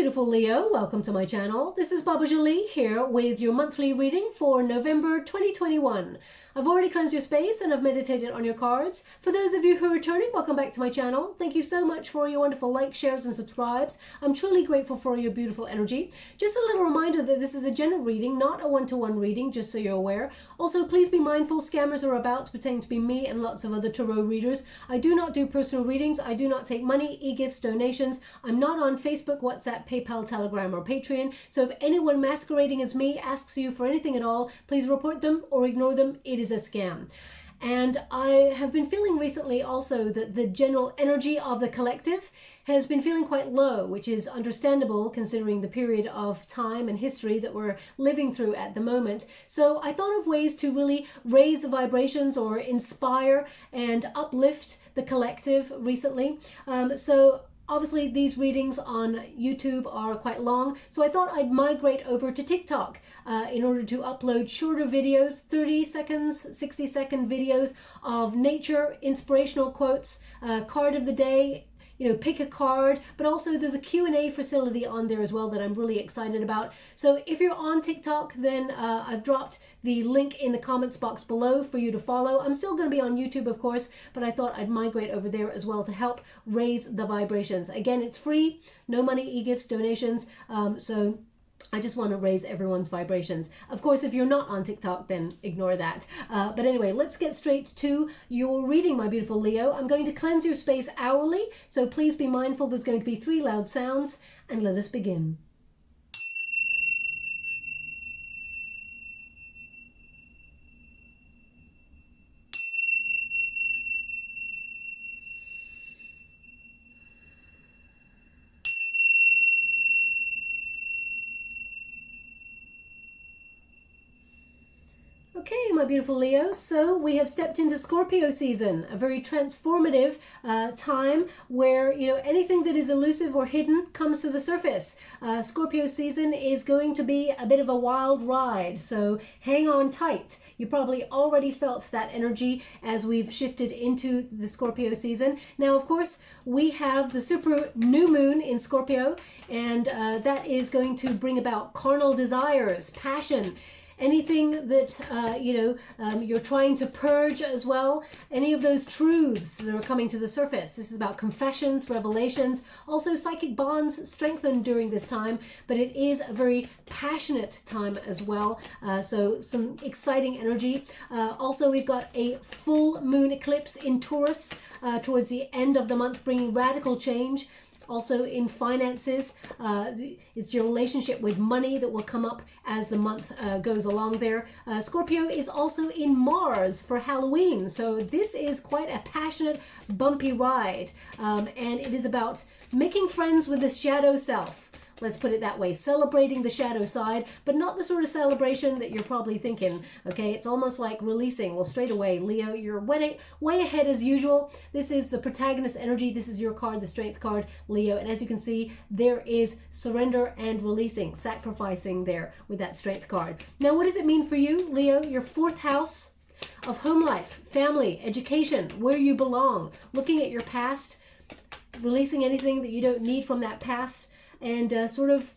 beautiful Leo, welcome to my channel. This is Baba Jolie here with your monthly reading for November 2021. I've already cleansed your space and I've meditated on your cards. For those of you who are returning, welcome back to my channel. Thank you so much for your wonderful likes, shares and subscribes. I'm truly grateful for your beautiful energy. Just a little reminder that this is a general reading, not a one-to-one reading, just so you're aware. Also, please be mindful, scammers are about pretending to be me and lots of other tarot readers. I do not do personal readings. I do not take money, e-gifts, donations. I'm not on Facebook, WhatsApp, PayPal, Telegram or Patreon. So if anyone masquerading as me asks you for anything at all, please report them or ignore them. It is a scam. And I have been feeling recently also that the general energy of the collective has been feeling quite low, which is understandable considering the period of time and history that we're living through at the moment. So I thought of ways to really raise the vibrations or inspire and uplift the collective recently. Obviously, these readings on YouTube are quite long, so I thought I'd migrate over to TikTok in order to upload shorter videos, 30 seconds, 60-second videos of nature, inspirational quotes, card of the day, pick a card, but also there's a Q&A facility on there as well that I'm really excited about. So if you're on TikTok, then I've dropped the link in the comments box below for you to follow. I'm still going to be on YouTube, of course, but I thought I'd migrate over there as well to help raise the vibrations. Again, it's free, no money, e-gifts, donations, so I just want to raise everyone's vibrations. Of course, if you're not on TikTok, then ignore that. But anyway, let's get straight to your reading, my beautiful Leo. I'm going to cleanse your space hourly, so please be mindful there's going to be 3 loud sounds, and let us begin. Okay, my beautiful Leo, so we have stepped into Scorpio season, a very transformative time where, anything that is elusive or hidden comes to the surface. Scorpio season is going to be a bit of a wild ride, so hang on tight. You probably already felt that energy as we've shifted into the Scorpio season. Now, of course, we have the super new moon in Scorpio, and that is going to bring about carnal desires, passion, anything that you're trying to purge as well, any of those truths that are coming to the surface. This is about confessions, revelations, also psychic bonds strengthened during this time, but it is a very passionate time as well, so some exciting energy. Also, we've got a full moon eclipse in Taurus towards the end of the month, bringing radical change. Also in finances, it's your relationship with money that will come up as the month goes along there. Scorpio is also in Mars for Halloween, so this is quite a passionate, bumpy ride, and it is about making friends with the shadow self. Let's put it that way, celebrating the shadow side, but not the sort of celebration that you're probably thinking, okay? It's almost like releasing. Well, straight away, Leo, you're way ahead as usual. This is the protagonist energy. This is your card, the strength card, Leo. And as you can see, there is surrender and releasing, sacrificing there with that strength card. Now, what does it mean for you, Leo? Your 4th house of home life, family, education, where you belong, looking at your past, releasing anything that you don't need from that past, and sort of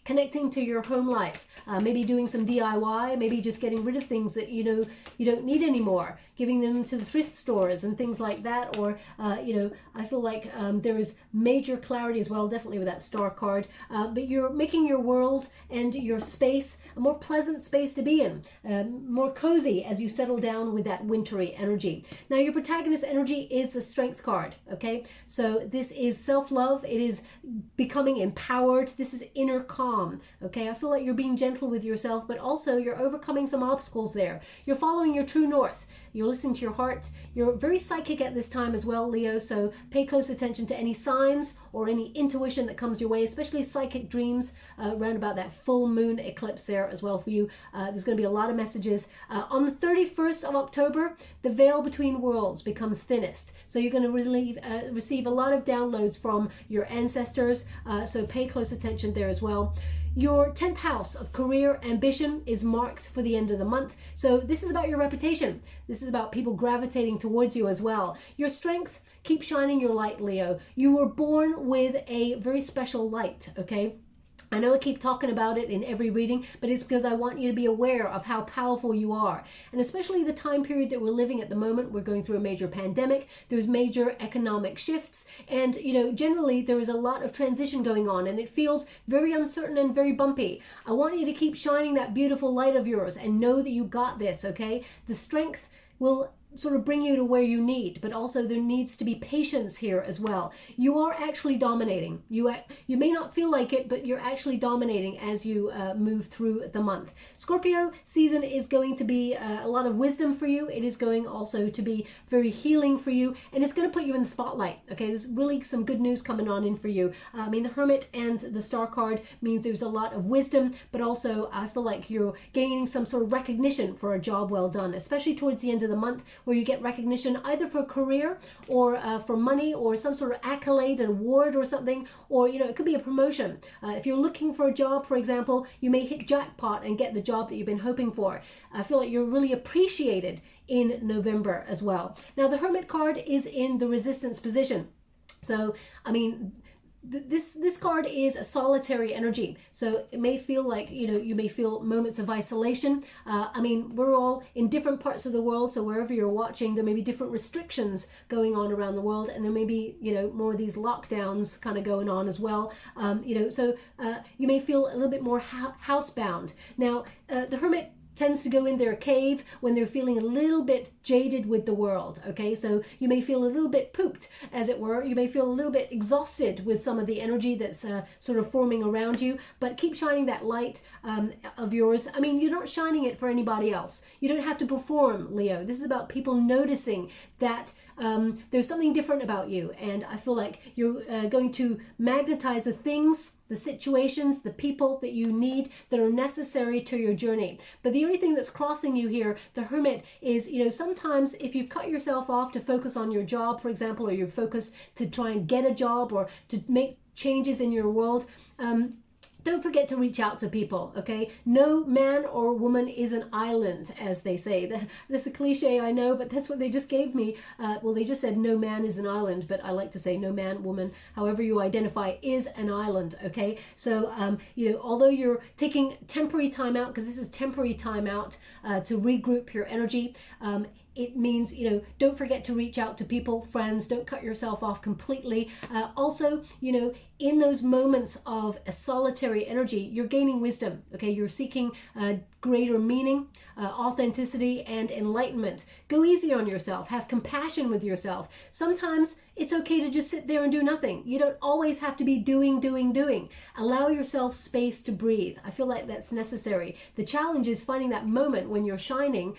connecting to your home life, maybe doing some DIY, maybe just getting rid of things that you don't need anymore, giving them to the thrift stores and things like that. Or I feel like there is major clarity as well, definitely with that star card, but you're making your world and your space a more pleasant space to be in, more cozy as you settle down with that wintry energy. Now, your protagonist energy is the strength card, okay? So this is self-love, it is becoming empowered, this is inner calm, okay? I feel like you're being gentle with yourself, but also you're overcoming some obstacles there. You're following your true north. You're listening to your heart. You're very psychic at this time as well, Leo, so pay close attention to any signs or any intuition that comes your way, especially psychic dreams around about that full moon eclipse there as well for you. There's going to be a lot of messages. On the 31st of October, the veil between worlds becomes thinnest. So you're going to receive a lot of downloads from your ancestors, so pay close attention there as well. Your 10th house of career ambition is marked for the end of the month. So this is about your reputation. This is about people gravitating towards you as well. Your strength Keep shining your light, Leo. You were born with a very special light, okay? I know I keep talking about it in every reading, but it's because I want you to be aware of how powerful you are. And especially the time period that we're living at the moment, we're going through a major pandemic, there's major economic shifts, and generally there is a lot of transition going on, and it feels very uncertain and very bumpy. I want you to keep shining that beautiful light of yours and know that you got this, okay? The strength will sort of bring you to where you need, but also there needs to be patience here as well. You are actually dominating. You may not feel like it, but you're actually dominating as you move through the month. Scorpio season is going to be a lot of wisdom for you. It is going also to be very healing for you, and it's going to put you in the spotlight. Okay, there's really some good news coming on in for you. I mean, the Hermit and the Star card means there's a lot of wisdom, but also I feel like you're gaining some sort of recognition for a job well done, especially towards the end of the month, where you get recognition either for career or for money or some sort of accolade, an award or something, or it could be a promotion. If you're looking for a job, for example, you may hit jackpot and get the job that you've been hoping for. I feel like you're really appreciated in November as well. Now the Hermit card is in the resistance position. So, I mean, this card is a solitary energy, so it may feel like you may feel moments of isolation. I mean, we're all in different parts of the world, so wherever you're watching, there may be different restrictions going on around the world, and there may be more of these lockdowns kind of going on as well. So you may feel a little bit more housebound. Now the Hermit tends to go in their cave when they're feeling a little bit jaded with the world, okay? So you may feel a little bit pooped, as it were. You may feel a little bit exhausted with some of the energy that's sort of forming around you, but keep shining that light of yours. I mean, you're not shining it for anybody else. You don't have to perform, Leo. This is about people noticing that there's something different about you, and I feel like you're going to magnetize the things, the situations, the people that you need, that are necessary to your journey. But the only thing that's crossing you here, the Hermit, is sometimes if you've cut yourself off to focus on your job, for example, or you're focused to try and get a job or to make changes in your world, don't forget to reach out to people, okay? No man or woman is an island, as they say. That's a cliche, I know, but that's what they just gave me. Well, they just said no man is an island, but I like to say no man, woman, however you identify, is an island, okay? So, although you're taking temporary time out, because this is temporary time out to regroup your energy, it means, don't forget to reach out to people, friends. Don't cut yourself off completely. Also, in those moments of a solitary energy, you're gaining wisdom, okay? You're seeking greater meaning, authenticity, and enlightenment. Go easy on yourself. Have compassion with yourself. Sometimes it's okay to just sit there and do nothing. You don't always have to be doing. Allow yourself space to breathe. I feel like that's necessary. The challenge is finding that moment when you're shining.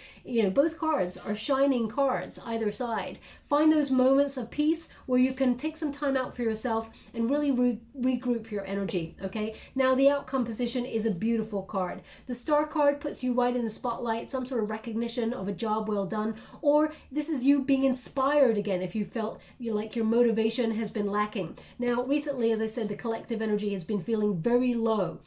Both cards are shining cards, either side. Find those moments of peace where you can take some time out for yourself and really regroup your energy, okay? Now, the outcome position is a beautiful card. The Star card puts you right in the spotlight, some sort of recognition of a job well done, or this is you being inspired again if you felt like your motivation has been lacking. Now, recently, as I said, the collective energy has been feeling very low.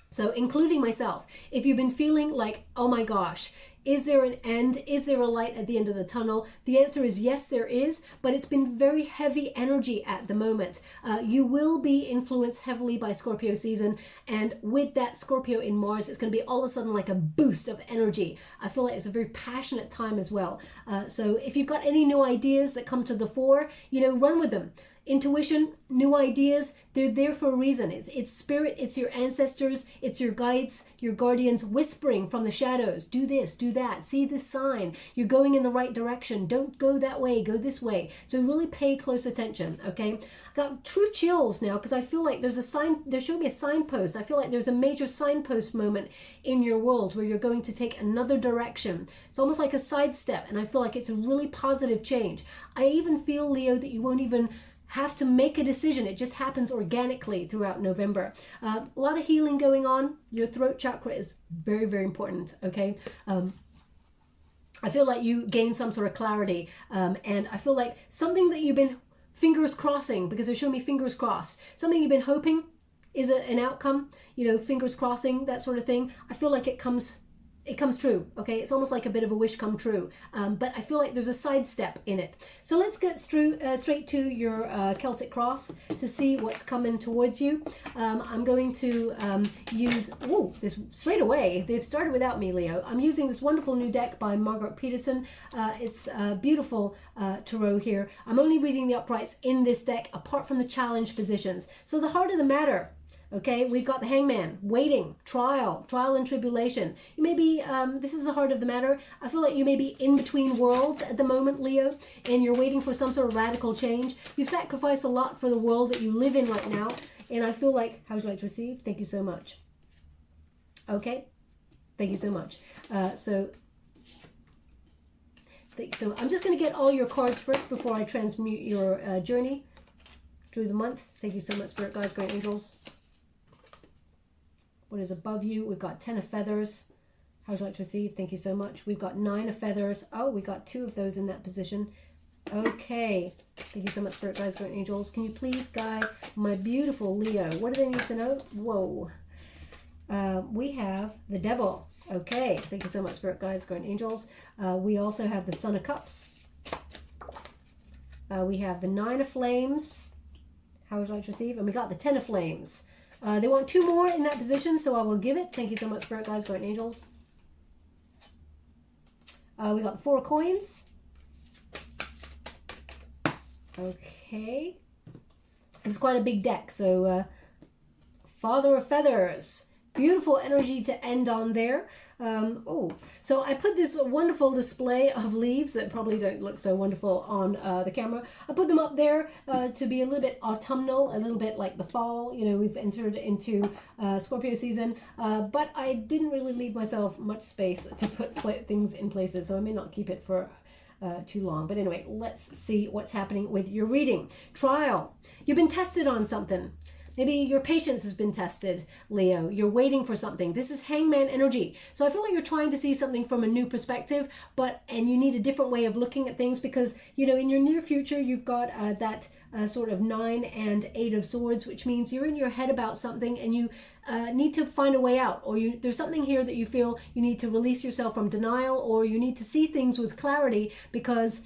So, including myself, if you've been feeling like, oh my gosh, is there an end? Is there a light at the end of the tunnel? The answer is yes, there is, but it's been very heavy energy at the moment. You will be influenced heavily by Scorpio season, and with that Scorpio in Mars, it's going to be all of a sudden like a boost of energy. I feel like it's a very passionate time as well. So if you've got any new ideas that come to the fore, run with them. Intuition, new ideas, they're there for a reason. It's spirit, it's your ancestors, it's your guides, your guardians whispering from the shadows. Do this, do that, see this sign. You're going in the right direction. Don't go that way, go this way. So really pay close attention, okay? Got true chills now because I feel like there's a sign, they're showing me a signpost. I feel like there's a major signpost moment in your world where you're going to take another direction. It's almost like a sidestep, and I feel like it's a really positive change. I even feel, Leo, that you won't even have to make a decision. It just happens organically throughout November. A lot of healing going on. Your throat chakra is very, very important, okay? I feel like you gain some sort of clarity, and I feel like something that you've been fingers crossing, because they show me fingers crossed, something you've been hoping is an outcome, fingers crossing, that sort of thing. I feel like it comes it comes true, okay? It's almost like a bit of a wish come true, but I feel like there's a sidestep in it. So let's get straight to your Celtic Cross to see what's coming towards you. I'm going to use, this straight away, they've started without me, Leo. I'm using this wonderful new deck by Margaret Peterson. It's a beautiful tarot here. I'm only reading the uprights in this deck apart from the challenge positions. So the heart of the matter, okay, we've got the Hangman, waiting, trial and tribulation. You may be, this is the heart of the matter. I feel like you may be in between worlds at the moment, Leo, and you're waiting for some sort of radical change. You've sacrificed a lot for the world that you live in right now, and I feel like, how would you like to receive? Thank you so much. Okay, thank you so much. So I'm just going to get all your cards first before I transmute your journey through the month. Thank you so much, Spirit Guides, Great Angels. What is above you? We've got 10 of feathers. How would you like to receive? Thank you so much. We've got 9 of feathers. Oh, we got 2 of those in that position. Okay. Thank you so much, Spirit Guides, Great Angels. Can you please guide my beautiful Leo? What do they need to know? Whoa. We have the Devil. Okay. Thank you so much, Spirit Guides, Great Angels. We also have the Son of Cups. We have the 9 of Flames. How would you like to receive? And we got the 10 of Flames. They want 2 more in that position, so I will give it. Thank you so much, Spirit Guides, Great Angels. We got the 4 of Coins. Okay. This is quite a big deck, so Father of Feathers. Beautiful energy to end on there. So I put this wonderful display of leaves that probably don't look so wonderful on the camera. I put them up there to be a little bit autumnal, a little bit like the fall. You know, we've entered into Scorpio season, but I didn't really leave myself much space to put things in places, so I may not keep it for too long. But anyway, let's see what's happening with your reading. Trial. You've been tested on something. Maybe your patience has been tested, Leo. You're waiting for something. This is Hangman energy. So I feel like you're trying to see something from a new perspective, and you need a different way of looking at things because, you know, in your near future, you've got that sort of 9 and 8 of Swords, which means you're in your head about something and you need to find a way out, or there's something here that you feel you need to release yourself from denial, or you need to see things with clarity because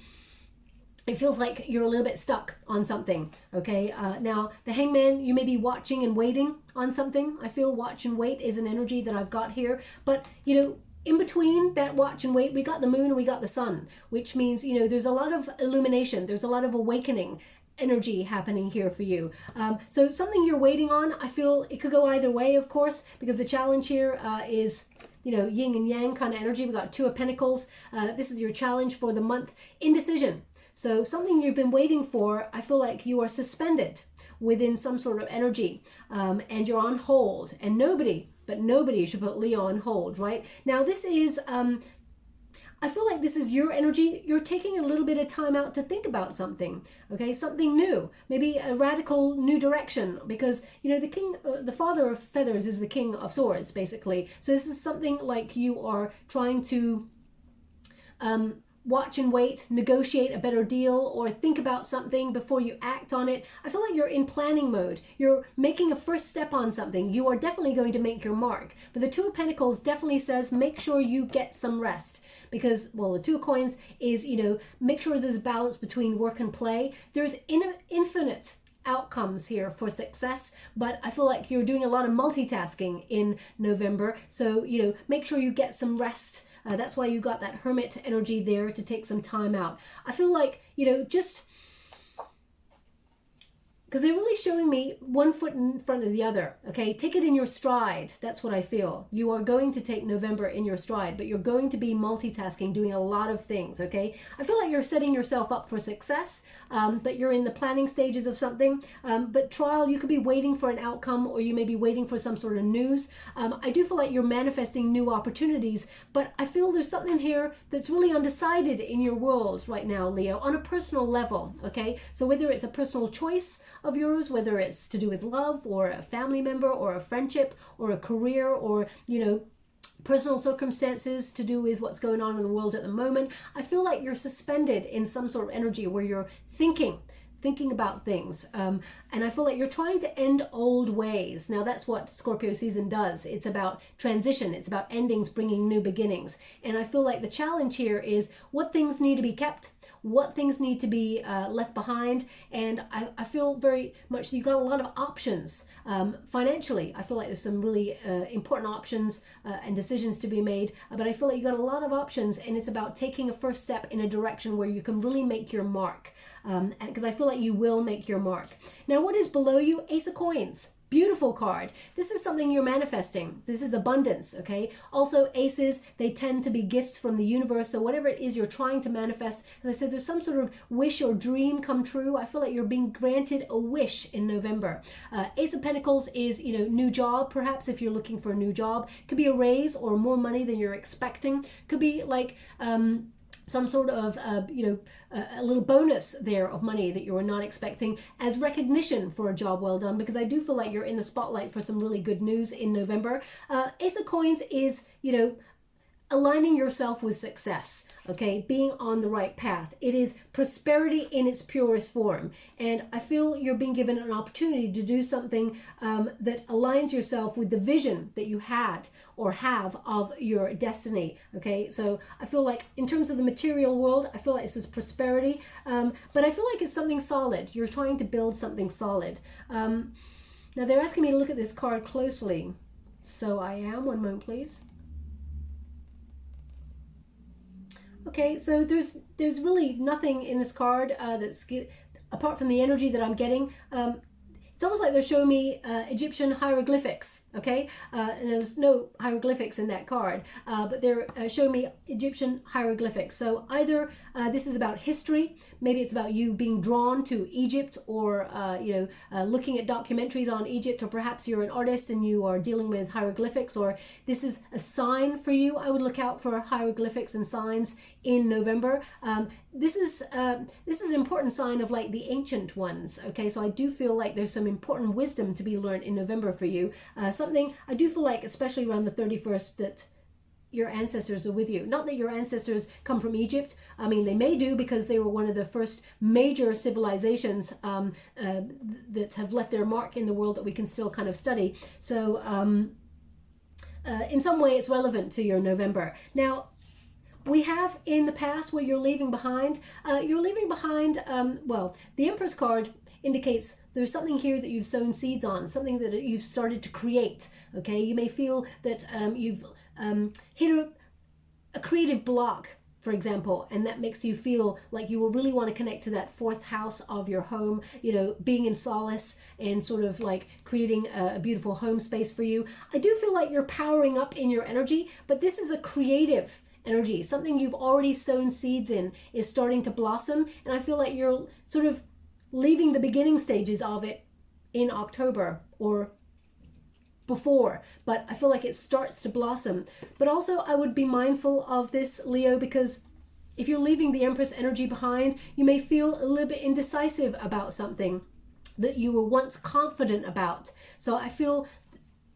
it feels like you're a little bit stuck on something, okay? Now, the Hangman, you may be watching and waiting on something. I feel watch and wait is an energy that I've got here. But, you know, in between that watch and wait, we got the moon and we got the sun, which means, you know, there's a lot of illumination. There's a lot of awakening energy happening here for you. So something you're waiting on, I feel it could go either way, of course, because the challenge here is, you know, yin and yang kind of energy. We got 2 of Pentacles. This is your challenge for the month. Indecision. So something you've been waiting for, I feel like you are suspended within some sort of energy, and you're on hold, and nobody should put Leo on hold, right? Now this is, I feel like this is your energy. You're taking a little bit of time out to think about something, okay? Something new, maybe a radical new direction, because, you know, the king, the Father of Feathers is the King of Swords, basically. So this is something like you are trying to, watch and wait, negotiate a better deal, or think about something before you act on it. I feel like you're in planning mode. You're making a first step on something. You are definitely going to make your mark. But the 2 of Pentacles definitely says make sure you get some rest. Because, well, the 2 of Coins is, you know, make sure there's balance between work and play. There's infinite outcomes here for success, but I feel like you're doing a lot of multitasking in November. So, you know, make sure you get some rest. That's why you got that Hermit energy there to take some time out. I feel like, you know, just because they're really showing me one foot in front of the other, okay? Take it in your stride. That's what I feel. You are going to take November in your stride, but you're going to be multitasking, doing a lot of things, okay? I feel like you're setting yourself up for success, but you're in the planning stages of something. But trial, you could be waiting for an outcome, or you may be waiting for some sort of news. I do feel like you're manifesting new opportunities, but I feel there's something here that's really undecided in your world right now, Leo, on a personal level, okay? So whether it's a personal choice of yours, whether it's to do with love or a family member or a friendship or a career or, you know, personal circumstances to do with what's going on in the world at the moment, I feel like you're suspended in some sort of energy where you're thinking thinking about things. And I feel like you're trying to end old ways. Now that's what Scorpio season does. It's about transition. It's about endings, bringing new beginnings. And I feel like the challenge here is what things need to be kept, what things need to be left behind. And I feel very much you've got a lot of options financially. I feel like there's some really important options and decisions to be made, but I feel like you've got a lot of options, and it's about taking a first step in a direction where you can really make your mark, because I feel like you will make your mark. Now what is below you? Ace of Coins. Beautiful card. This is something you're manifesting. This is abundance, okay? Also, aces, they tend to be gifts from the universe. So whatever it is you're trying to manifest, as I said, there's some sort of wish or dream come true. I feel like you're being granted a wish in November. Ace of Pentacles is, you know, new job, perhaps if you're looking for a new job. Could be a raise or more money than you're expecting. Could be like some sort of, a little bonus there of money that you were not expecting as recognition for a job well done, because I do feel like you're in the spotlight for some really good news in November. Ace of Coins is, you know, aligning yourself with success, okay, being on the right path. It is prosperity in its purest form, and I feel you're being given an opportunity to do something that aligns yourself with the vision that you had or have of your destiny, okay? So I feel like in terms of the material world, I feel like this is prosperity, but I feel like it's something solid. You're trying to build something solid. Now they're asking me to look at this card closely, so I am. One moment, please. Okay, so there's really nothing in this card that's apart from the energy that I'm getting. It's almost like they're showing me Egyptian hieroglyphics, okay? And there's no hieroglyphics in that card, but they're showing me Egyptian hieroglyphics. So either this is about history, maybe it's about you being drawn to Egypt, or looking at documentaries on Egypt, or perhaps you're an artist and you are dealing with hieroglyphics, or this is a sign for you. I would look out for hieroglyphics and signs in November. This is an important sign of like the ancient ones, okay? So I do feel like there's some important wisdom to be learned in November for you. Something I do feel like, especially around the 31st, that your ancestors are with you. Not that your ancestors come from Egypt. I mean, they may do, because they were one of the first major civilizations that have left their mark in the world that we can still kind of study. So in some way it's relevant to your November. Now, we have in the past what you're leaving behind. You're leaving behind, well, the Empress card indicates there's something here that you've sown seeds on, something that you've started to create, okay? You may feel that you've hit a creative block, for example, and that makes you feel like you will really want to connect to that fourth house of your home, you know, being in solace and sort of like creating a beautiful home space for you. I do feel like you're powering up in your energy, but this is a creative energy. Something you've already sown seeds in is starting to blossom, and I feel like you're sort of leaving the beginning stages of it in October or before, but I feel like it starts to blossom. But also I would be mindful of this, Leo, because if you're leaving the Empress energy behind, you may feel a little bit indecisive about something that you were once confident about. So I feel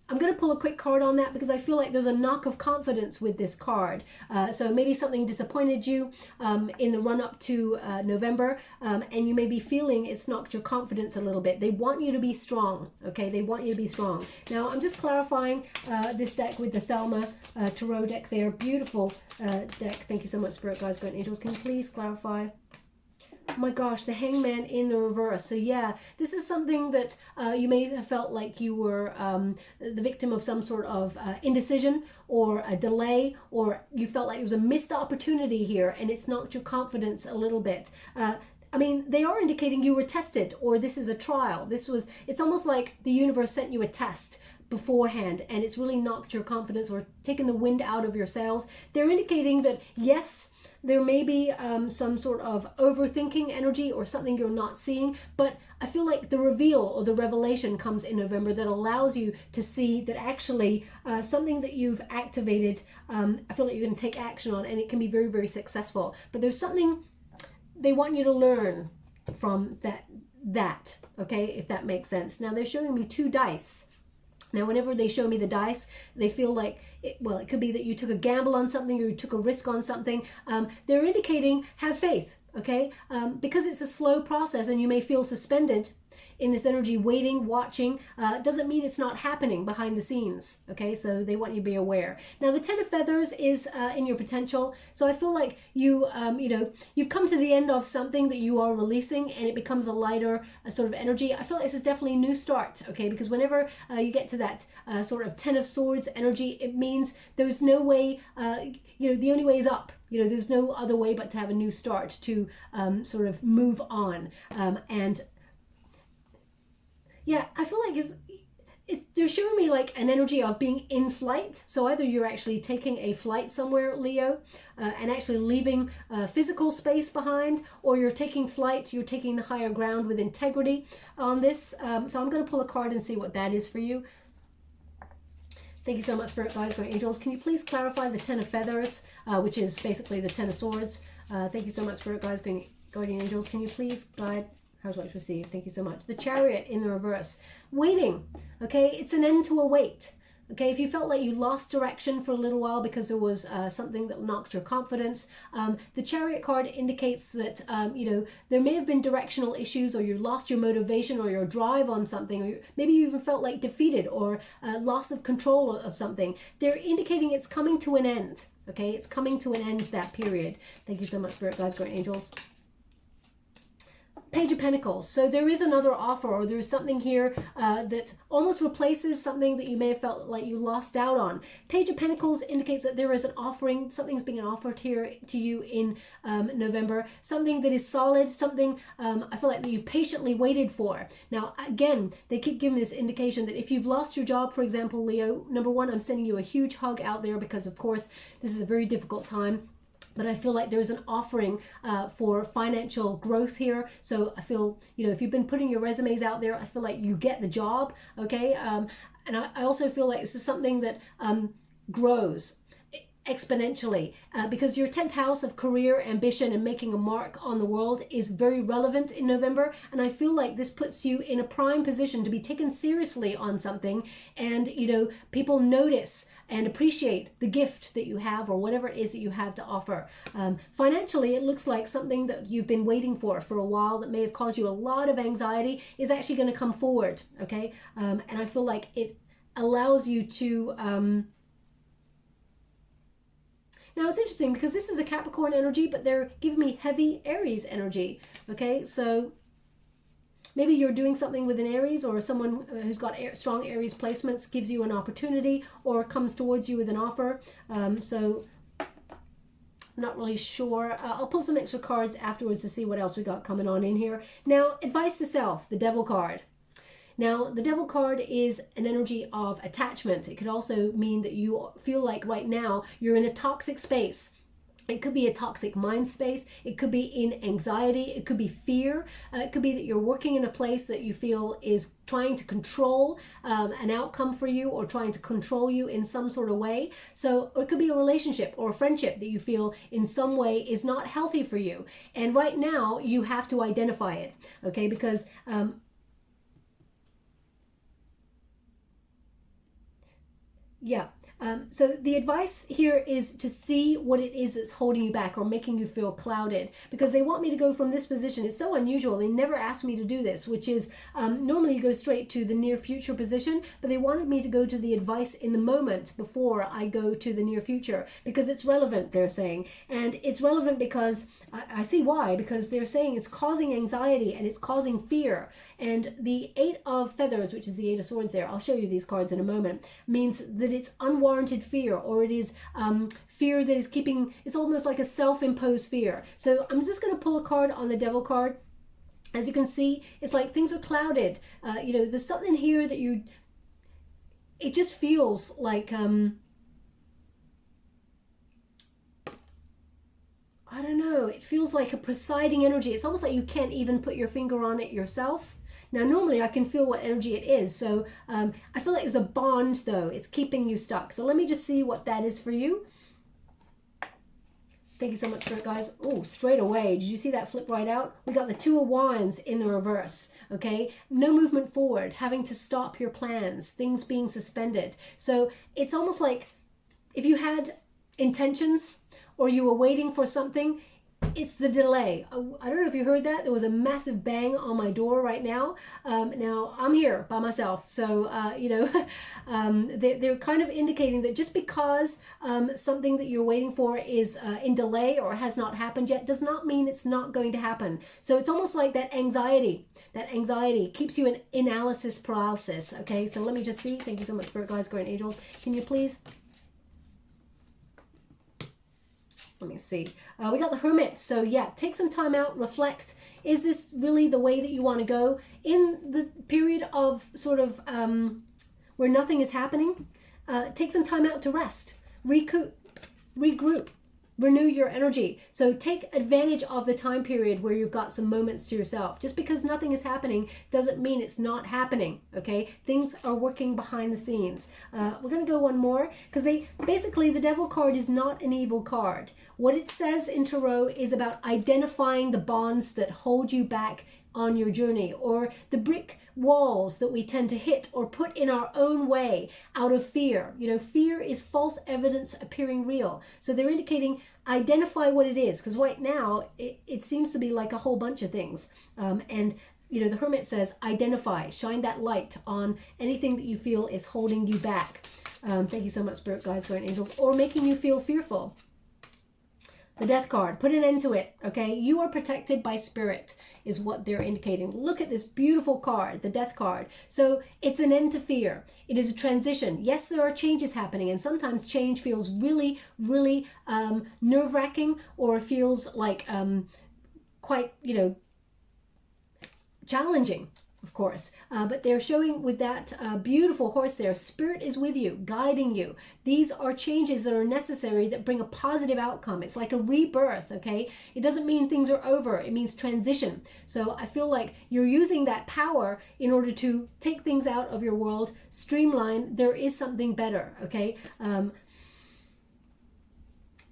I'm going to pull a quick card on that, because I feel like there's a knock of confidence with this card. So maybe something disappointed you in the run-up to November, and you may be feeling it's knocked your confidence a little bit. They want you to be strong, okay? They want you to be strong. Now, I'm just clarifying this deck with the THELEMA Tarot deck there. Beautiful deck. Thank you so much, Spirit Guides, Great Angels. Can you please clarify? Oh my gosh, the Hangman in the reverse. So yeah, this is something that you may have felt like you were the victim of some sort of indecision or a delay, or you felt like there was a missed opportunity here and it's knocked your confidence a little bit. I mean, they are indicating you were tested, or this is a trial. It's almost like the universe sent you a test beforehand and it's really knocked your confidence or taken the wind out of your sails. They're indicating that yes, there may be some sort of overthinking energy or something you're not seeing, but I feel like the reveal or the revelation comes in November that allows you to see that actually something that you've activated, I feel like you're going to take action on, and it can be very, very successful. But there's something they want you to learn from that, okay, if that makes sense. Now they're showing me 2 dice. Now, whenever they show me the dice, they feel like, it could be that you took a gamble on something or you took a risk on something. They're indicating have faith, okay? Because it's a slow process and you may feel suspended in this energy, waiting, watching, doesn't mean it's not happening behind the scenes, okay? So they want you to be aware. Now, the Ten of Feathers is in your potential. So I feel like you, you know, you've come to the end of something that you are releasing and it becomes a lighter sort of energy. I feel like this is definitely a new start, okay? Because whenever you get to that sort of Ten of Swords energy, it means there's no way, you know, the only way is up. You know, there's no other way but to have a new start, to sort of move on. And yeah, I feel like they're showing me like an energy of being in flight. So either you're actually taking a flight somewhere, Leo, and actually leaving physical space behind, or you're taking flight, you're taking the higher ground with integrity on this. So I'm going to pull a card and see what that is for you. Thank you so much, Spirit Guides, Spirit Angels. Can you please clarify the Ten of Feathers, which is basically the Ten of Swords? Thank you so much, Spirit Guides, Guardian Angels. Can you please guide how would you like to receive? Thank you so much. The Chariot in the reverse. Waiting. Okay, it's an end to a wait. Okay, if you felt like you lost direction for a little while because there was something that knocked your confidence, the Chariot card indicates that, you know, there may have been directional issues, or you lost your motivation or your drive on something, or maybe you even felt like defeated or loss of control of something. They're indicating it's coming to an end. Okay, it's coming to an end, that period. Thank you so much, Spirit Guides, Great Angels. Page of Pentacles. So there is another offer, or there's something here that almost replaces something that you may have felt like you lost out on. Page of Pentacles indicates that there is an offering, something's being offered here to you in November, something that is solid, something I feel like that you've patiently waited for. Now, again, they keep giving this indication that if you've lost your job, for example, Leo, number one, I'm sending you a huge hug out there, because of course, this is a very difficult time. But I feel like there's an offering for financial growth here. So I feel, you know, if you've been putting your resumes out there, I feel like you get the job, okay? And I also feel like this is something that grows exponentially, because your 10th house of career, ambition, and making a mark on the world is very relevant in November. And I feel like this puts you in a prime position to be taken seriously on something. And, you know, people notice and appreciate the gift that you have, or whatever it is that you have to offer. Financially, it looks like something that you've been waiting for a while, that may have caused you a lot of anxiety, is actually going to come forward, okay? And I feel like it allows you to... Now, it's interesting because this is a Capricorn energy, but they're giving me heavy Aries energy, okay? So maybe you're doing something with an Aries, or someone who's got strong Aries placements gives you an opportunity or comes towards you with an offer. So I'm not really sure. I'll pull some extra cards afterwards to see what else we got coming on in here. Now, advice to self, the Devil card. Now, the Devil card is an energy of attachment. It could also mean that you feel like right now you're in a toxic space. It could be a toxic mind space. It could be in anxiety. It could be fear. It could be that you're working in a place that you feel is trying to control an outcome for you, or trying to control you in some sort of way. So it could be a relationship or a friendship that you feel in some way is not healthy for you. And right now you have to identify it, okay? Because yeah. So the advice here is to see what it is that's holding you back or making you feel clouded, because they want me to go from this position. It's so unusual. They never asked me to do this, which is normally you go straight to the near future position, but they wanted me to go to the advice in the moment before I go to the near future, because it's relevant, they're saying. And it's relevant because I see why, because they're saying it's causing anxiety and it's causing fear. And the Eight of Feathers, which is the Eight of Swords there, I'll show you these cards in a moment, means that it's unwarranted fear, or it is fear that is keeping, it's almost like a self-imposed fear. So I'm just going to pull a card on the Devil card. As you can see, it's like things are clouded. You know, there's something here that it just feels like, I don't know, it feels like a presiding energy. It's almost like you can't even put your finger on it yourself. Now, normally I can feel what energy it is. So I feel like it was a bond, though. It's keeping you stuck. So let me just see what that is for you. Thank you so much for it, guys. Oh, straight away. Did you see that flip right out? We got the Two of Wands in the reverse, okay? No movement forward, having to stop your plans, things being suspended. So it's almost like if you had intentions or you were waiting for something, it's the delay. I don't know if you heard that. There was a massive bang on my door right now. Now I'm here by myself, so you know, they're kind of indicating that just because something that you're waiting for is in delay or has not happened yet does not mean it's not going to happen. So it's almost like that anxiety. That anxiety keeps you in analysis paralysis. Okay, so let me just see. Thank you so much, Spirit Guides, Guardian Angels. Can you please? Let me see. We got the Hermit. So yeah, take some time out, reflect. Is this really the way that you want to go? In the period of sort of where nothing is happening, take some time out to rest, regroup, renew your energy. So take advantage of the time period where you've got some moments to yourself. Just because nothing is happening doesn't mean it's not happening, okay? Things are working behind the scenes. We're going to go one more because basically the Devil card is not an evil card. What it says in Tarot is about identifying the bonds that hold you back on your journey, or the brick walls that we tend to hit or put in our own way out of fear. You know, fear is false evidence appearing real. So they're indicating identify what it is, because right now it seems to be like a whole bunch of things. And you know, the Hermit says identify, shine that light on anything that you feel is holding you back. Thank you so much, Spirit Guides, Guardian Angels, or making you feel fearful. The Death card, put an end to it, okay? You are protected by spirit is what they're indicating. Look at this beautiful card, the Death card. So it's an end to fear. It is a transition. Yes, there are changes happening, and sometimes change feels really, really nerve-wracking, or feels like quite, you know, challenging, of course. But they're showing with that beautiful horse there, spirit is with you, guiding you. These are changes that are necessary that bring a positive outcome. It's like a rebirth, okay? It doesn't mean things are over. It means transition. So I feel like you're using that power in order to take things out of your world, streamline. There is something better, okay?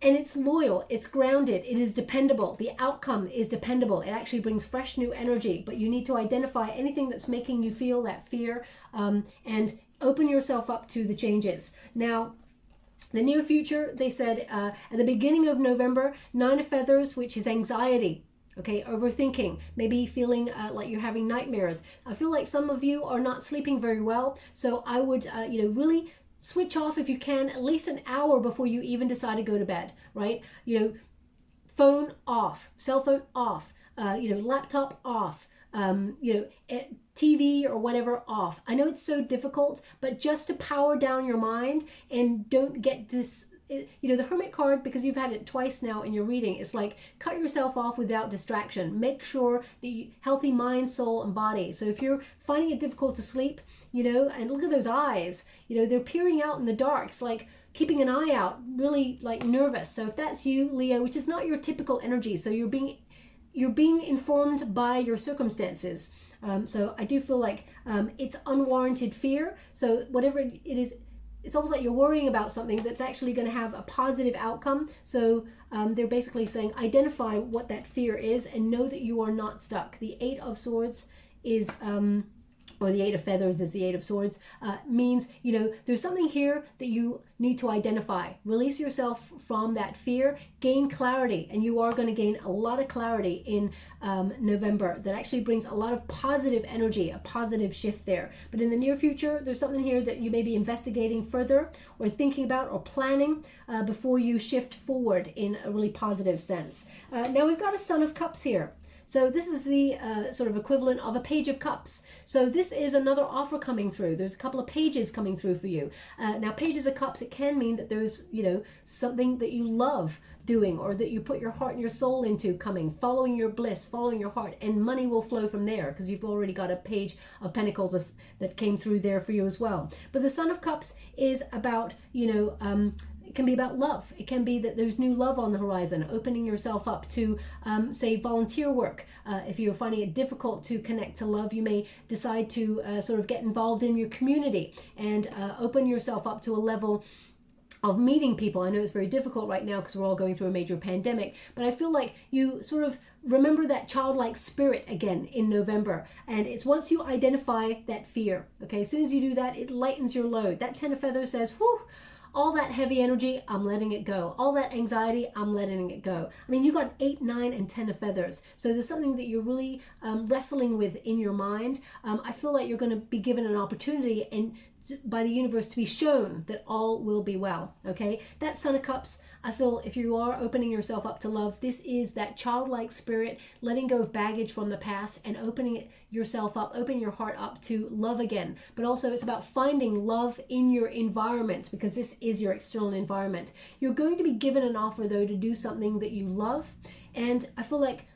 And it's loyal, it's grounded, it is dependable. The outcome is dependable. It actually brings fresh new energy, but you need to identify anything that's making you feel that fear and open yourself up to the changes. Now, the near future, they said at the beginning of November, 9 of Feathers, which is anxiety. Okay, overthinking, maybe feeling like you're having nightmares. I feel like some of you are not sleeping very well, so I would, you know, really switch off if you can at least an hour before you even decide to go to bed, right? You know, phone off, cell phone off, you know, laptop off, you know, TV or whatever off. I know it's so difficult, but just to power down your mind and don't get this, you know, the Hermit card, because you've had it twice now in your reading, it's like cut yourself off without distraction. Make sure that you healthy mind, soul, and body. So if you're finding it difficult to sleep, you know, and look at those eyes, you know, they're peering out in the dark. It's like keeping an eye out, really like nervous. So if that's you, Leo, which is not your typical energy, so you're being informed by your circumstances. So I do feel like it's unwarranted fear. So whatever it is, it's almost like you're worrying about something that's actually going to have a positive outcome. So they're basically saying identify what that fear is and know that you are not stuck. The 8 of Swords is, or the 8 of Feathers is the 8 of Swords, means, you know, there's something here that you need to identify. Release yourself from that fear, gain clarity, and you are going to gain a lot of clarity in November that actually brings a lot of positive energy, a positive shift there. But in the near future, there's something here that you may be investigating further or thinking about or planning before you shift forward in a really positive sense. Now we've got a Son of Cups here. So this is the sort of equivalent of a Page of Cups. So this is another offer coming through. There's a couple of pages coming through for you. Now, Pages of Cups, it can mean that there's, you know, something that you love doing or that you put your heart and your soul into coming, following your bliss, following your heart, and money will flow from there because you've already got a Page of Pentacles that came through there for you as well. But the Son of Cups is about, you know, it can be about love. It can be that there's new love on the horizon, opening yourself up to, say, volunteer work. If you're finding it difficult to connect to love, you may decide to sort of get involved in your community and open yourself up to a level of meeting people. I know it's very difficult right now because we're all going through a major pandemic, but I feel like you sort of remember that childlike spirit again in November. And it's once you identify that fear, okay, as soon as you do that, it lightens your load. That 10 of Feathers says, whew, all that heavy energy, I'm letting it go. All that anxiety, I'm letting it go. I mean, you got 8, 9, and 10 of feathers. So there's something that you're really wrestling with in your mind. I feel like you're going to be given an opportunity and by the universe to be shown that all will be well. Okay, that Son of Cups, I feel if you are opening yourself up to love, this is that childlike spirit, letting go of baggage from the past and opening yourself up, opening your heart up to love again. But also it's about finding love in your environment, because this is your external environment. You're going to be given an offer though to do something that you love, and I feel like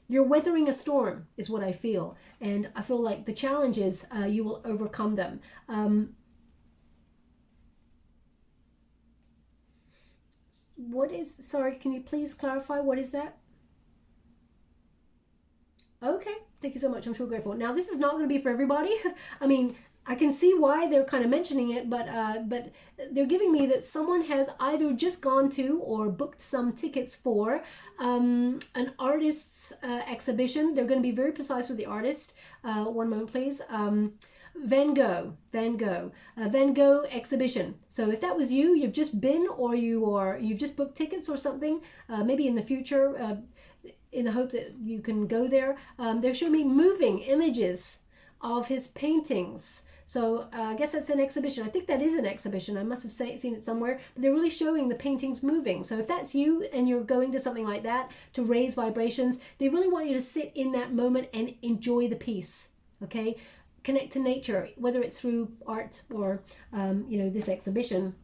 you're weathering a storm is what I feel. And I feel like the challenges, you will overcome them. What is, sorry, can you please clarify? What is that? Okay, thank you so much. I'm sure grateful. Now, this is not going to be for everybody. I mean, I can see why they're kind of mentioning it, but they're giving me that someone has either just gone to or booked some tickets for an artist's exhibition. They're going to be very precise with the artist. One moment, please. Van Gogh exhibition. So if that was you, you've just been, or you've just booked tickets or something, maybe in the future, in the hope that you can go there. They're showing me moving images of his paintings. So I guess that's an exhibition. I think that is an exhibition. I must have seen it somewhere. But they're really showing the paintings moving. So if that's you and you're going to something like that to raise vibrations, they really want you to sit in that moment and enjoy the piece. Okay? Connect to nature, whether it's through art or, this exhibition.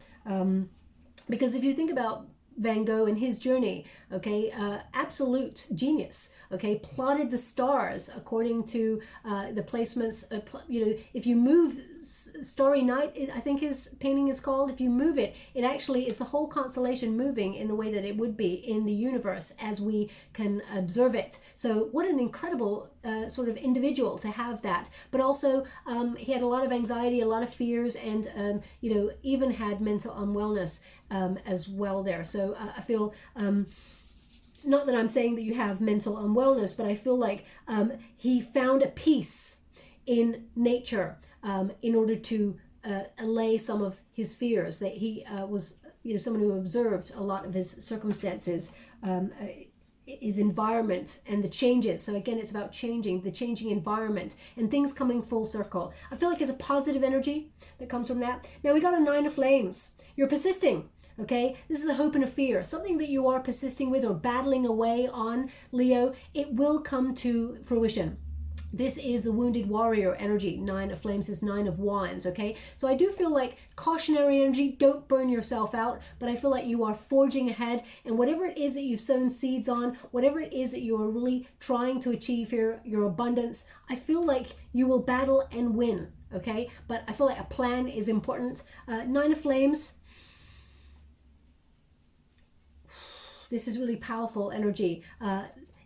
Because if you think about Van Gogh and his journey, okay, absolute genius, okay, plotted the stars according to the placements, if you move Starry Night, I think his painting is called, if you move it, it actually is the whole constellation moving in the way that it would be in the universe as we can observe it. So what an incredible sort of individual to have that. But also he had a lot of anxiety, a lot of fears, and even had mental unwellness as well there. So I feel not that I'm saying that you have mental unwellness, but I feel like he found a peace in nature in order to allay some of his fears. That he was someone who observed a lot of his circumstances, his environment and the changes. So again, it's about the changing environment and things coming full circle. I feel like there's a positive energy that comes from that. Now we got a 9 of Flames. You're persisting. Okay, this is a hope and a fear, something that you are persisting with or battling away on, Leo. It will come to fruition. This is the wounded warrior energy. 9 of Flames is 9 of Wands, okay? So I do feel like cautionary energy, don't burn yourself out, but I feel like you are forging ahead, and whatever it is that you've sown seeds on, whatever it is that you are really trying to achieve here, your abundance, I feel like you will battle and win, okay? But I feel like a plan is important. 9 of Flames, this is really powerful energy.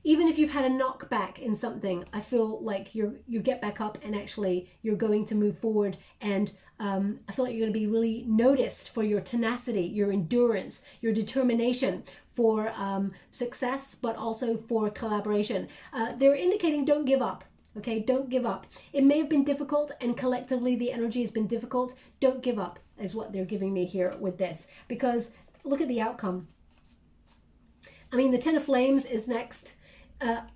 Even if you've had a knockback in something, I feel like you get back up and actually you're going to move forward. And I feel like you're going to be really noticed for your tenacity, your endurance, your determination for success, but also for collaboration. They're indicating don't give up. Okay, don't give up. It may have been difficult, and collectively the energy has been difficult. Don't give up is what they're giving me here with this, because look at the outcome. I mean, the 10 of Flames is next.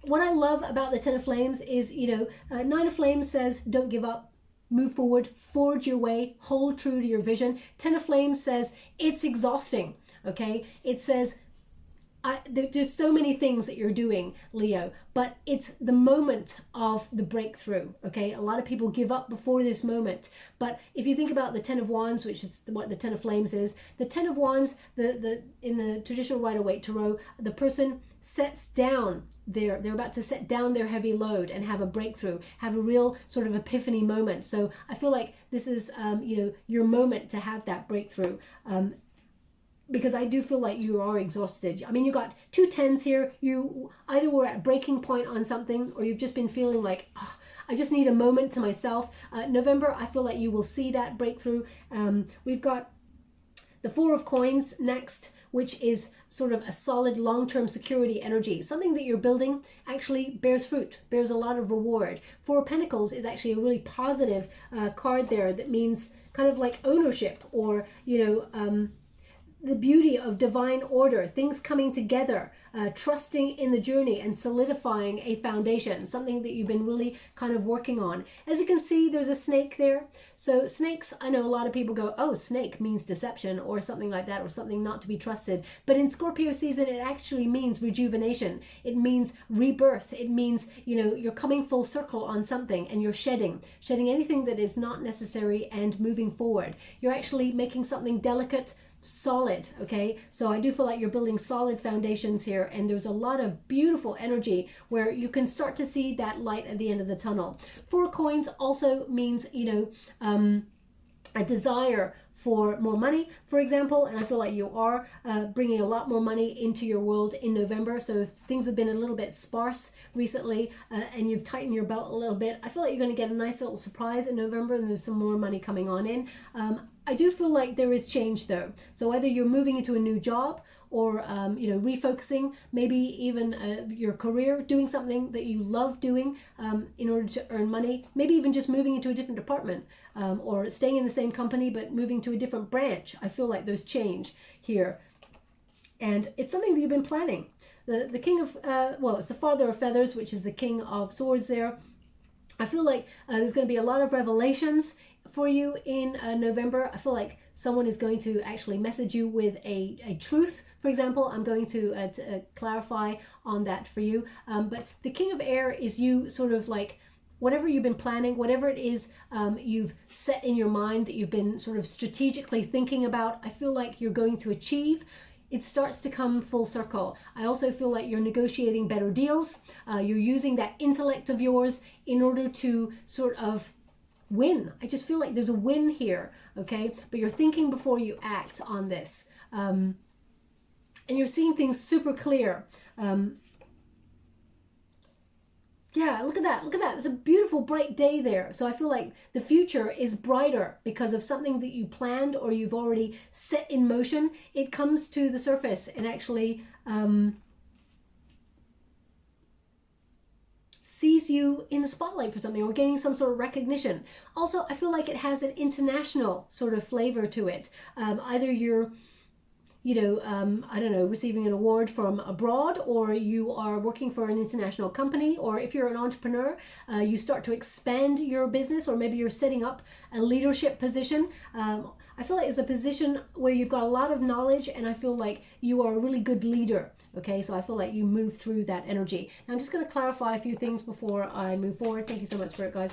What I love about the 10 of Flames is, 9 of Flames says, don't give up, move forward, forge your way, hold true to your vision. 10 of Flames says, it's exhausting, okay? It says, there's so many things that you're doing, Leo, but it's the moment of the breakthrough, okay? A lot of people give up before this moment, but if you think about the 10 of Wands, which is what the 10 of Flames is, the 10 of Wands, in the traditional Rider-Waite Tarot, the person sets down they're about to set down their heavy load and have a breakthrough, have a real sort of epiphany moment. So I feel like this is, your moment to have that breakthrough. Because I do feel like you are exhausted. I mean, you got 2 10s here. You either were at breaking point on something, or you've just been feeling like, I just need a moment to myself. November, I feel like you will see that breakthrough. We've got The Four of Coins next, which is sort of a solid long-term security energy. Something that you're building actually bears fruit, bears a lot of reward. Four of Pentacles is actually a really positive card there that means kind of like ownership, or, the beauty of divine order, things coming together, trusting in the journey and solidifying a foundation, something that you've been really kind of working on. As you can see, there's a snake there. So snakes, I know a lot of people go, oh, snake means deception or something like that, or something not to be trusted. But in Scorpio season, it actually means rejuvenation. It means rebirth. It means, you're coming full circle on something, and you're shedding anything that is not necessary and moving forward. You're actually making something delicate solid. Okay, so I do feel like you're building solid foundations here, and there's a lot of beautiful energy where you can start to see that light at the end of the tunnel. Four of Coins also means a desire for more money, for example, and I feel like you are bringing a lot more money into your world in November. So if things have been a little bit sparse recently and you've tightened your belt a little bit, I feel like you're going to get a nice little surprise in November, and there's some more money coming on in. I do feel like there is change though. So whether you're moving into a new job, or refocusing, maybe even your career, doing something that you love doing in order to earn money, maybe even just moving into a different department, or staying in the same company but moving to a different branch. I feel like there's change here, and it's something that you've been planning. The King of it's the Father of Feathers, which is the King of Swords there. I feel like there's going to be a lot of revelations for you in November. I feel like someone is going to actually message you with a truth. For example, I'm going to clarify on that for you. But the King of Air is you sort of like, whatever you've been planning, whatever it is you've set in your mind that you've been sort of strategically thinking about, I feel like you're going to achieve. It starts to come full circle. I also feel like you're negotiating better deals. You're using that intellect of yours in order to sort of win. I just feel like there's a win here, okay? But you're thinking before you act on this. And you're seeing things super clear. Yeah, look at that. Look at that. It's a beautiful, bright day there. So I feel like the future is brighter because of something that you planned or you've already set in motion. It comes to the surface and actually sees you in the spotlight for something, or gaining some sort of recognition. Also, I feel like it has an international sort of flavor to it. Either you're I don't know, receiving an award from abroad, or you are working for an international company, or if you're an entrepreneur, you start to expand your business, or maybe you're setting up a leadership position. I feel like it's a position where you've got a lot of knowledge, and I feel like you are a really good leader. Okay, so I feel like you move through that energy. Now I'm just going to clarify a few things before I move forward. Thank you so much, Spirit guys.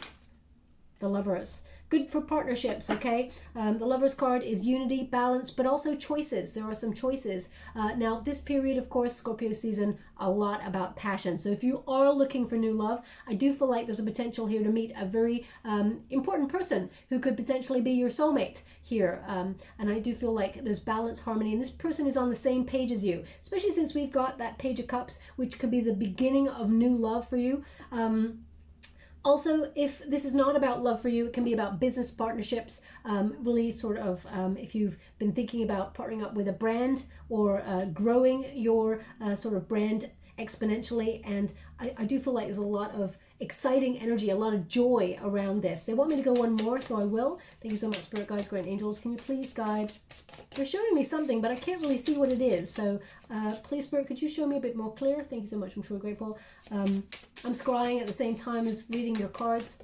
The Lovers. Good for partnerships, okay? The Lovers card is unity, balance, but also choices. There are some choices. Now, this period, of course, Scorpio season, a lot about passion. So if you are looking for new love, I do feel like there's a potential here to meet a very important person who could potentially be your soulmate here. And I do feel like there's balance, harmony, and this person is on the same page as you, especially since we've got that Page of Cups, which could be the beginning of new love for you. Also, if this is not about love for you, it can be about business partnerships, really sort of if you've been thinking about partnering up with a brand, or growing your sort of brand exponentially. And I do feel like there's a lot of exciting energy, a lot of joy around this. They want me to go one more, so I will. Thank you so much, Spirit Guides, Great Angels. Can you please guide? They're showing me something, but I can't really see what it is. So please, Spirit, could you show me a bit more clear? Thank you so much. I'm truly grateful. I'm scrying at the same time as reading your cards.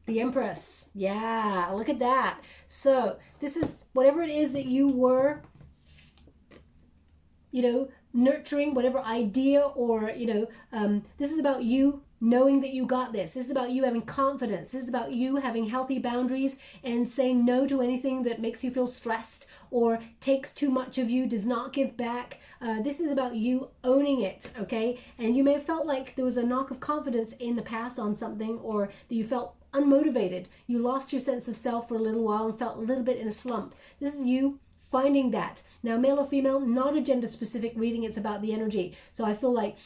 The Empress. Yeah, look at that. So this is whatever it is that you were, nurturing, whatever idea, or this is about you knowing that you got this. This is about you having confidence. This is about you having healthy boundaries and saying no to anything that makes you feel stressed or takes too much of you, does not give back. This is about you owning it, okay? And you may have felt like there was a knock of confidence in the past on something, or that you felt unmotivated. You lost your sense of self for a little while and felt a little bit in a slump. This is you finding that. Now, male or female, not a gender specific reading, it's about the energy. So I feel like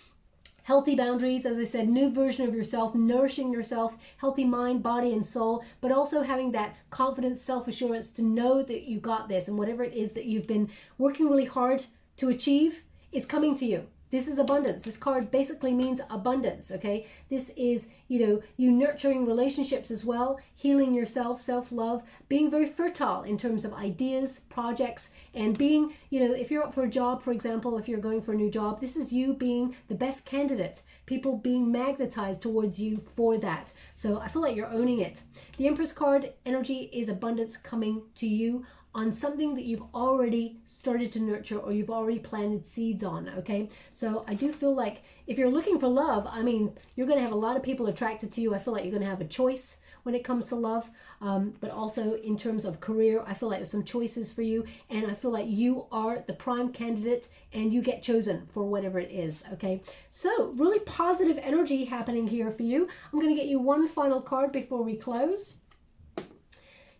healthy boundaries, as I said, new version of yourself, nourishing yourself, healthy mind, body, and soul, but also having that confidence, self-assurance to know that you got this, and whatever it is that you've been working really hard to achieve is coming to you. This is abundance. This card basically means abundance, okay? This is, you nurturing relationships as well, healing yourself, self-love, being very fertile in terms of ideas, projects, and being, if you're up for a job, for example, if you're going for a new job, this is you being the best candidate, people being magnetized towards you for that. So I feel like you're owning it. The Empress card energy is abundance coming to you on something that you've already started to nurture or you've already planted seeds on, okay? So I do feel like if you're looking for love, I mean, you're going to have a lot of people attracted to you. I feel like you're going to have a choice when it comes to love, but also in terms of career, I feel like there's some choices for you, and I feel like you are the prime candidate and you get chosen for whatever it is, okay? So really positive energy happening here for you. I'm going to get you one final card before we close.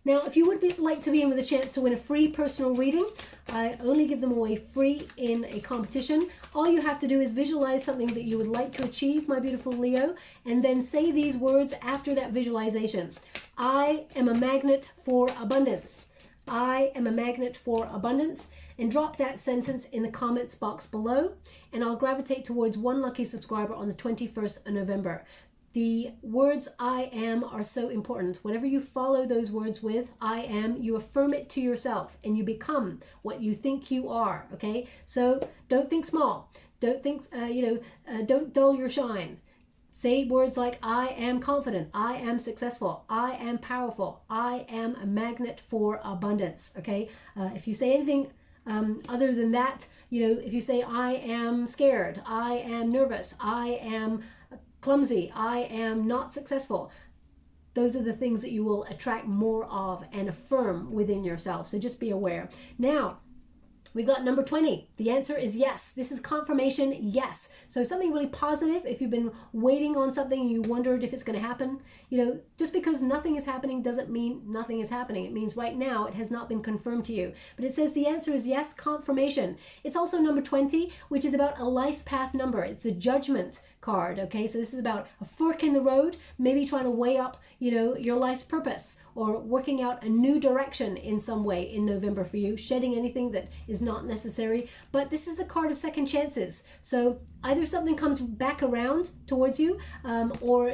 Now, if you would like to be in with a chance to win a free personal reading, I only give them away free in a competition. All you have to do is visualize something that you would like to achieve, my beautiful Leo, and then say these words after that visualization. I am a magnet for abundance. I am a magnet for abundance. And drop that sentence in the comments box below, and I'll gravitate towards one lucky subscriber on the 21st of November. The words I am are so important. Whatever you follow those words with, I am, you affirm it to yourself and you become what you think you are, okay? So don't think small. Don't think, don't dull your shine. Say words like I am confident, I am successful, I am powerful, I am a magnet for abundance, okay? If you say anything other than that, if you say I am scared, I am nervous, I am clumsy, I am not successful, those are the things that you will attract more of and affirm within yourself. So just be aware. Now, we've got number 20. The answer is yes. This is confirmation, yes. So something really positive. If you've been waiting on something and you wondered if it's going to happen, just because nothing is happening doesn't mean nothing is happening. It means right now it has not been confirmed to you. But it says the answer is yes, confirmation. It's also number 20, which is about a life path number. It's the judgment card, okay? So this is about a fork in the road, maybe trying to weigh up, your life's purpose, or working out a new direction in some way in November for you, shedding anything that is not necessary. But this is the card of second chances. So either something comes back around towards you, or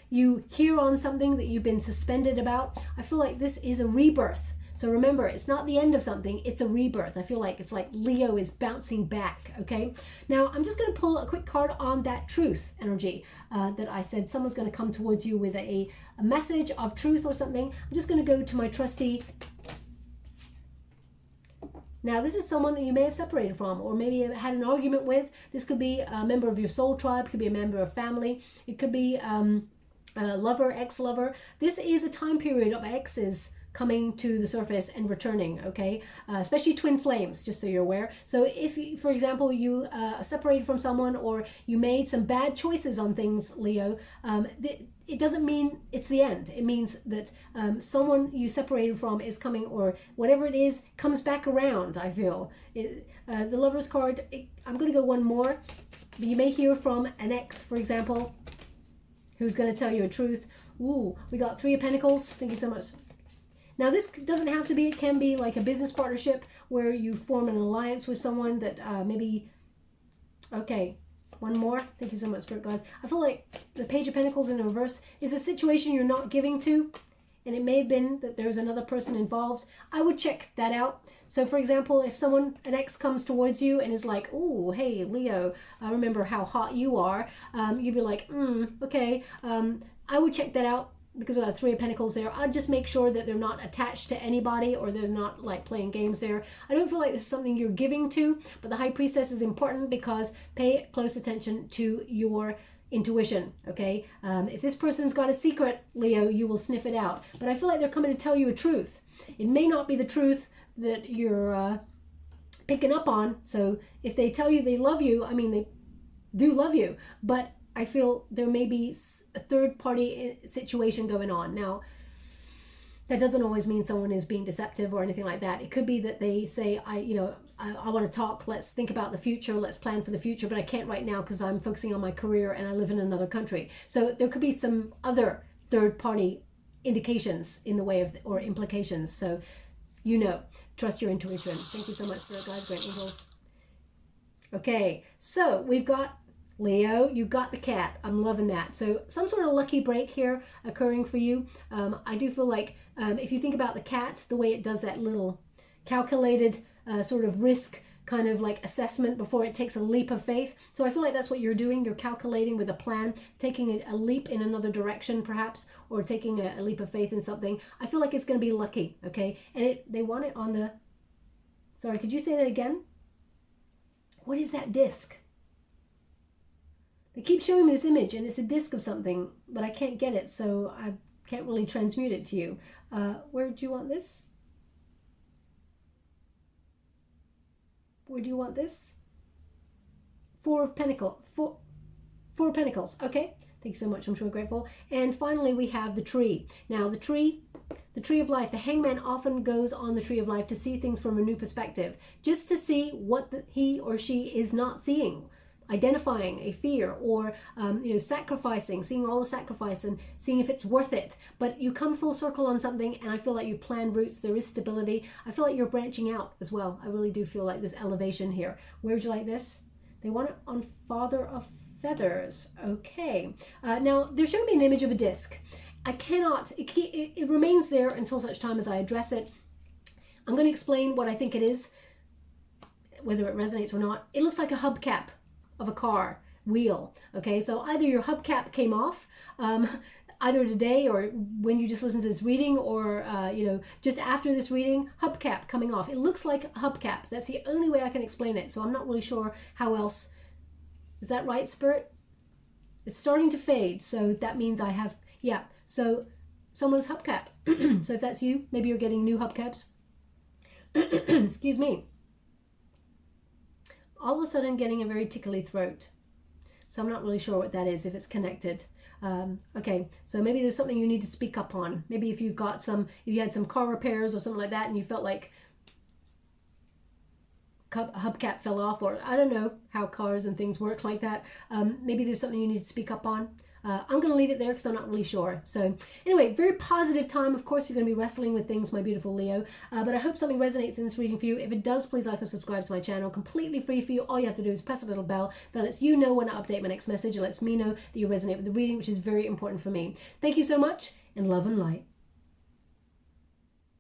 you hear on something that you've been suspended about. I feel like this is a rebirth. So remember, it's not the end of something, it's a rebirth. I feel like it's like Leo is bouncing back, okay? Now, I'm just going to pull a quick card on that truth energy that I said someone's going to come towards you with a message of truth or something. I'm just going to go to my trusty. Now, this is someone that you may have separated from or maybe had an argument with. This could be a member of your soul tribe, could be a member of family. It could be a lover, ex-lover. This is a time period of exes coming to the surface and returning, okay? Especially twin flames, just so you're aware. So if, for example, you separated from someone or you made some bad choices on things, Leo, it doesn't mean it's the end. It means that someone you separated from is coming, or whatever it is, comes back around, I feel. The Lover's card, I'm going to go one more. You may hear from an ex, for example, who's going to tell you a truth. Ooh, we got 3 of Pentacles. Thank you so much. Now, this doesn't have to be, it can be like a business partnership where you form an alliance with someone that maybe, okay, one more. Thank you so much, Spirit Guides. I feel like the Page of Pentacles in reverse is a situation you're not giving to, and it may have been that there's another person involved. I would check that out. So, for example, if someone, an ex comes towards you and is like, oh, hey, Leo, I remember how hot you are, you'd be like, okay, I would check that out. Because we have 3 of Pentacles there, I'd just make sure that they're not attached to anybody or they're not like playing games there. I don't feel like this is something you're giving to, but the High Priestess is important because pay close attention to your intuition, okay? If this person's got a secret, Leo, you will sniff it out. But I feel like they're coming to tell you a truth. It may not be the truth that you're picking up on. So if they tell you they love you, I mean, they do love you, but I feel there may be a third-party situation going on. Now, That doesn't always mean someone is being deceptive or anything like that. It could be that they say, I want to talk, let's think about the future, let's plan for the future, but I can't right now because I'm focusing on my career and I live in another country. So there could be some other third party indications in the way of, or implications. So, trust your intuition. Thank you so much, Spirit Guides, Great Angels. Okay, so we've got Leo, you got the cat. I'm loving that. So some sort of lucky break here occurring for you. I do feel like if you think about the cat, the way it does that little calculated sort of risk kind of like assessment before it takes a leap of faith. So I feel like that's what you're doing. You're calculating with a plan, taking a leap in another direction perhaps, or taking a leap of faith in something. I feel like it's going to be lucky, okay? And they want it on the... Sorry, could you say that again? What is that disc? They keep showing me this image and it's a disc of something, but I can't get it, so I can't really transmute it to you. Where do you want this? Where do you want this? Four of Pentacles. Four of Pentacles. Okay. Thank you so much. I'm sure grateful. And finally, we have the tree. Now, the tree of life. The hangman often goes on the tree of life to see things from a new perspective, just to see what he or she is not seeing. Identifying a fear, or sacrificing, seeing all the sacrifice and seeing if it's worth it. But you come full circle on something, and I feel like you plan routes. There is stability. I feel like you're branching out as well. I really do feel like there's elevation here. Where would you like this? They want it on Father of Feathers. Okay. Now they're showing me an image of a disc. I cannot. It remains there until such time as I address it. I'm going to explain what I think it is, whether it resonates or not. It looks like a hubcap of a car wheel. Okay, so either your hubcap came off either today or when you just listened to this reading, or just after this reading, hubcap coming off. It looks like a hubcap. That's the only way I can explain it, so I'm not really sure how else. Is that right, Spirit? It's starting to fade, so that means I have, so someone's hubcap. So if that's you, maybe you're getting new hubcaps. Excuse me. All of a sudden getting a very tickly throat. So I'm not really sure what that is, if it's connected. Okay, so maybe there's something you need to speak up on. Maybe if you've got if you had some car repairs or something like that and you felt like hubcap fell off, or I don't know how cars and things work like that. Maybe there's something you need to speak up on. I'm going to leave it there because I'm not really sure. So anyway, very positive time. Of course, you're going to be wrestling with things, my beautiful Leo. But I hope something resonates in this reading for you. If it does, please like or subscribe to my channel. Completely free for you. All you have to do is press a little bell that lets you know when I update my next message. It lets me know that you resonate with the reading, which is very important for me. Thank you so much, and love and light.